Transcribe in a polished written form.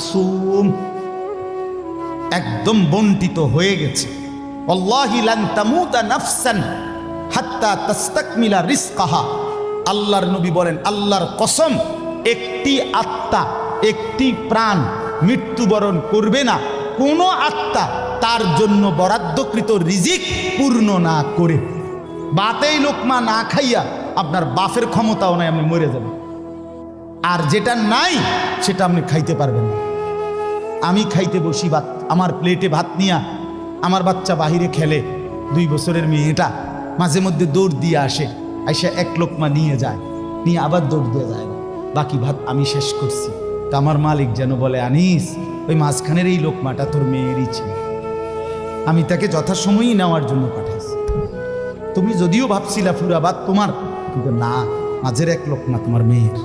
মাকসুম, একদম বন্টিত হয়ে গেছে। আল্লাহি লান তামুতা নাফসান হাত্তা তাস্তাকমিলা রিজকাহা। আল্লাহর নবী বলেন, আল্লাহর কসম, একটি আত্মা, একটি প্রাণ মৃত্যুবরণ করবে না কোনো আত্মা তার জন্য বরাদ্দকৃত রিজিক পূর্ণ না করে। বাতেই লোকমা না খাইয়া আপনার বাফের ক্ষমতাও নাই, আপনি মরে যাবেন। আর যেটা নাই সেটা আপনি খাইতে পারবেন না। আমি খাইতে বসি ভাত, আমার প্লেটে ভাত নিয়া আমার বাচ্চা বাহিরে খেলে, 2 বছরের মেয়েটা মাঝে মধ্যে দৌড় দিয়ে আসে, আইসা এক লোকমা নিয়ে যায়, নিয়ে আবার দৌড় দিয়ে যায়, বাকি ভাত আমি শেষ করছি। তা আমার মালিক যেন বলে, আনিস, ওই মাঝখানের এই লোকমাটা তোর মেয়েরই ছিল, আমি তাকে যথাসময়ই নেওয়ার জন্য পাঠাইছি। তুমি যদিও ভাবছিলা পুরা ভাত তোমার, কিন্তু না, মাঝের এক লোকমা তোমার মেয়ের।